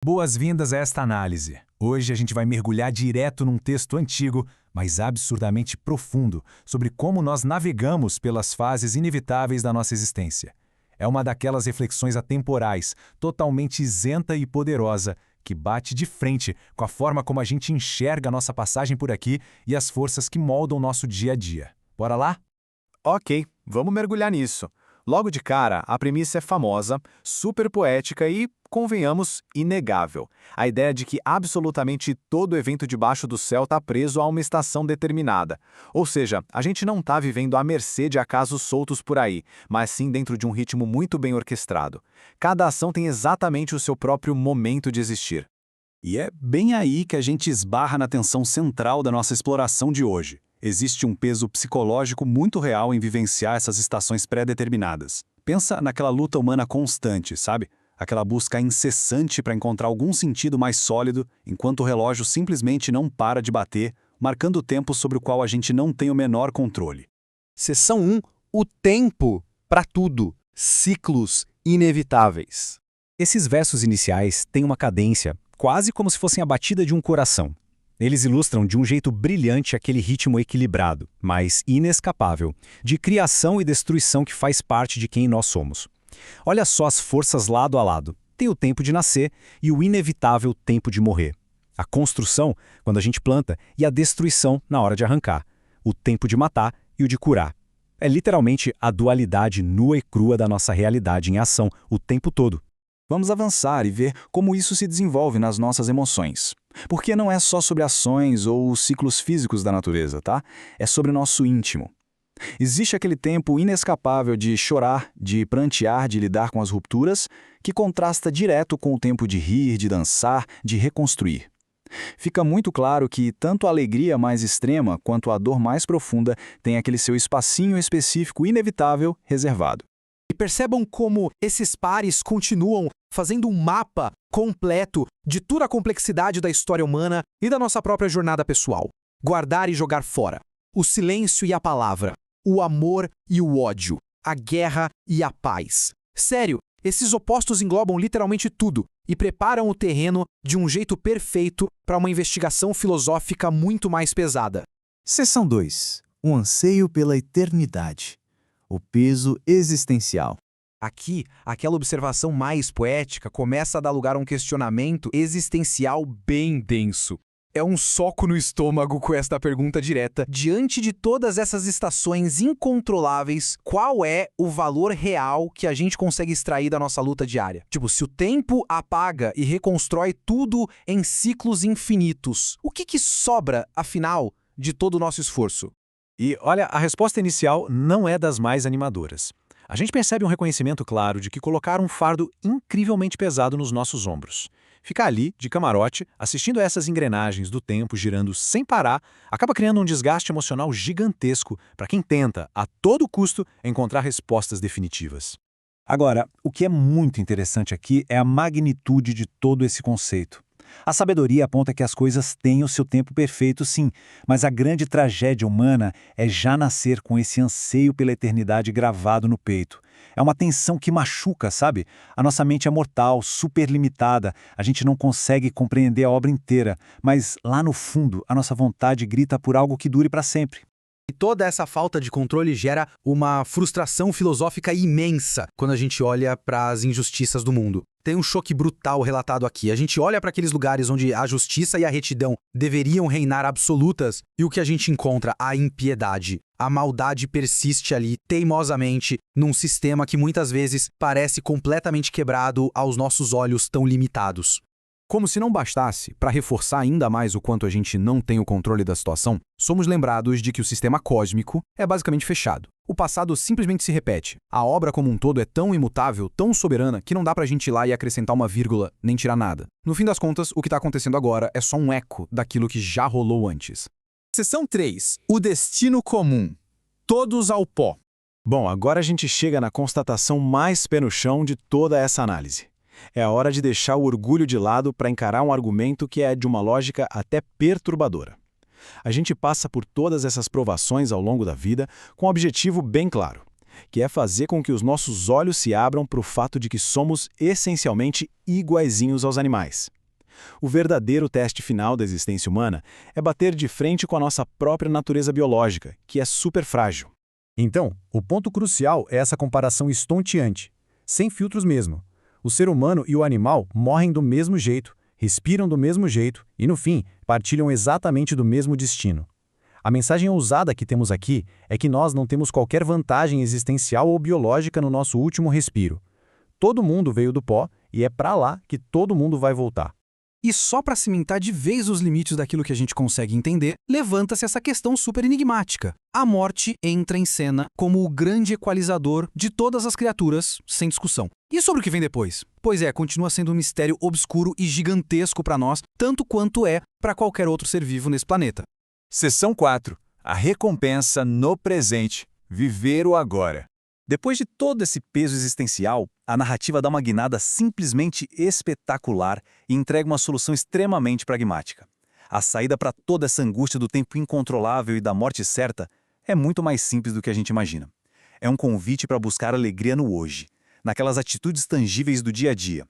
Boas-vindas a esta análise. Hoje a gente vai mergulhar direto num texto antigo, mas absurdamente profundo, sobre como nós navegamos pelas fases inevitáveis da nossa existência. É uma daquelas reflexões atemporais, totalmente isenta e poderosa, que bate de frente com a forma como a gente enxerga a nossa passagem por aqui e as forças que moldam o nosso dia a dia. Bora lá? Ok, vamos mergulhar nisso. Logo de cara, a premissa é famosa, super poética e, convenhamos, inegável. A ideia de que absolutamente todo evento debaixo do céu está preso a uma estação determinada. Ou seja, a gente não está vivendo à mercê de acasos soltos por aí, mas sim dentro de um ritmo muito bem orquestrado. Cada ação tem exatamente o seu próprio momento de existir. E é bem aí que a gente esbarra na tensão central da nossa exploração de hoje. Existe um peso psicológico muito real em vivenciar essas estações pré-determinadas. Pensa naquela luta humana constante, sabe? Aquela busca incessante para encontrar algum sentido mais sólido, enquanto o relógio simplesmente não para de bater, marcando o tempo sobre o qual a gente não tem o menor controle. Seção 1. O tempo para tudo. Ciclos inevitáveis. Esses versos iniciais têm uma cadência, quase como se fossem a batida de um coração. Eles ilustram de um jeito brilhante aquele ritmo equilibrado, mas inescapável, de criação e destruição que faz parte de quem nós somos. Olha só as forças lado a lado. Tem o tempo de nascer e o inevitável tempo de morrer. A construção, quando a gente planta, e a destruição na hora de arrancar. O tempo de matar e o de curar. É literalmente a dualidade nua e crua da nossa realidade em ação o tempo todo. Vamos avançar e ver como isso se desenvolve nas nossas emoções. Porque não é só sobre ações ou os ciclos físicos da natureza, tá? É sobre nosso íntimo. Existe aquele tempo inescapável de chorar, de prantear, de lidar com as rupturas, que contrasta direto com o tempo de rir, de dançar, de reconstruir. Fica muito claro que tanto a alegria mais extrema quanto a dor mais profunda tem aquele seu espacinho específico inevitável reservado. E percebam como esses pares continuam fazendo um mapa completo de toda a complexidade da história humana e da nossa própria jornada pessoal. Guardar e jogar fora. O silêncio e a palavra. O amor e o ódio. A guerra e a paz. Sério, esses opostos englobam literalmente tudo e preparam o terreno de um jeito perfeito para uma investigação filosófica muito mais pesada. Seção 2. O anseio pela eternidade. O peso existencial. Aqui, aquela observação mais poética começa a dar lugar a um questionamento existencial bem denso. É um soco no estômago com esta pergunta direta. Diante de todas essas estações incontroláveis, qual é o valor real que a gente consegue extrair da nossa luta diária? Tipo, se o tempo apaga e reconstrói tudo em ciclos infinitos, o que sobra, afinal, de todo o nosso esforço? E olha, a resposta inicial não é das mais animadoras. A gente percebe um reconhecimento claro de que colocaram um fardo incrivelmente pesado nos nossos ombros. Ficar ali, de camarote, assistindo a essas engrenagens do tempo girando sem parar, acaba criando um desgaste emocional gigantesco para quem tenta, a todo custo, encontrar respostas definitivas. Agora, o que é muito interessante aqui é a magnitude de todo esse conceito. A sabedoria aponta que as coisas têm o seu tempo perfeito, sim, mas a grande tragédia humana é já nascer com esse anseio pela eternidade gravado no peito. É uma tensão que machuca, sabe? A nossa mente é mortal, super limitada, a gente não consegue compreender a obra inteira, mas lá no fundo a nossa vontade grita por algo que dure para sempre. E toda essa falta de controle gera uma frustração filosófica imensa quando a gente olha para as injustiças do mundo. Tem um choque brutal relatado aqui. A gente olha para aqueles lugares onde a justiça e a retidão deveriam reinar absolutas e o que a gente encontra? A impiedade. A maldade persiste ali, teimosamente, num sistema que muitas vezes parece completamente quebrado aos nossos olhos tão limitados. Como se não bastasse, para reforçar ainda mais o quanto a gente não tem o controle da situação, somos lembrados de que o sistema cósmico é basicamente fechado. O passado simplesmente se repete. A obra como um todo é tão imutável, tão soberana, que não dá pra gente ir lá e acrescentar uma vírgula, nem tirar nada. No fim das contas, o que está acontecendo agora é só um eco daquilo que já rolou antes. Seção 3. O destino comum. Todos ao pó. Bom, agora a gente chega na constatação mais pé no chão de toda essa análise. É a hora de deixar o orgulho de lado para encarar um argumento que é de uma lógica até perturbadora. A gente passa por todas essas provações ao longo da vida com um objetivo bem claro. que é fazer com que os nossos olhos se abram para o fato de que somos essencialmente iguaizinhos aos animais. O verdadeiro teste final da existência humana é bater de frente com a nossa própria natureza biológica, que é super frágil. Então, o ponto crucial é essa comparação estonteante, sem filtros mesmo. O ser humano e o animal morrem do mesmo jeito, respiram do mesmo jeito e, no fim, partilham exatamente do mesmo destino. A mensagem ousada que temos aqui é que nós não temos qualquer vantagem existencial ou biológica no nosso último respiro. Todo mundo veio do pó e é para lá que todo mundo vai voltar. E só para cimentar de vez os limites daquilo que a gente consegue entender, levanta-se essa questão super enigmática. A morte entra em cena como o grande equalizador de todas as criaturas, sem discussão. E sobre o que vem depois? Pois é, continua sendo um mistério obscuro e gigantesco para nós, tanto quanto é para qualquer outro ser vivo nesse planeta. Seção 4. A recompensa no presente. Viver o agora. Depois de todo esse peso existencial, a narrativa dá uma guinada simplesmente espetacular e entrega uma solução extremamente pragmática. A saída para toda essa angústia do tempo incontrolável e da morte certa é muito mais simples do que a gente imagina. É um convite para buscar alegria no hoje, naquelas atitudes tangíveis do dia a dia.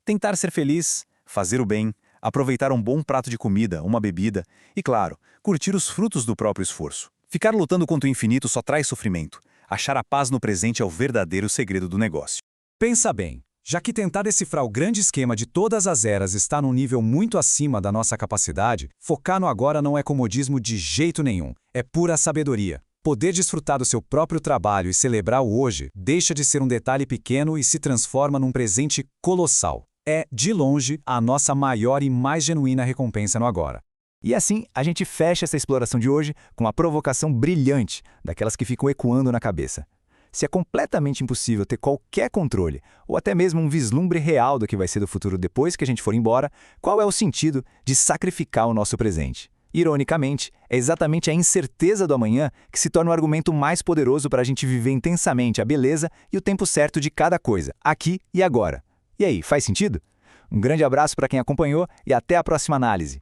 Tentar ser feliz, fazer o bem, aproveitar um bom prato de comida, uma bebida e, claro, curtir os frutos do próprio esforço. Ficar lutando contra o infinito só traz sofrimento. Achar a paz no presente é o verdadeiro segredo do negócio. Pensa bem, já que tentar decifrar o grande esquema de todas as eras está num nível muito acima da nossa capacidade, focar no agora não é comodismo de jeito nenhum, é pura sabedoria. Poder desfrutar do seu próprio trabalho e celebrar o hoje deixa de ser um detalhe pequeno e se transforma num presente colossal. É, de longe, a nossa maior e mais genuína recompensa no agora. E assim, a gente fecha essa exploração de hoje com uma provocação brilhante, daquelas que ficam ecoando na cabeça. Se é completamente impossível ter qualquer controle, ou até mesmo um vislumbre real do que vai ser do futuro depois que a gente for embora, qual é o sentido de sacrificar o nosso presente? Ironicamente, é exatamente a incerteza do amanhã que se torna o argumento mais poderoso para a gente viver intensamente a beleza e o tempo certo de cada coisa, aqui e agora. E aí, faz sentido? Um grande abraço para quem acompanhou e até a próxima análise.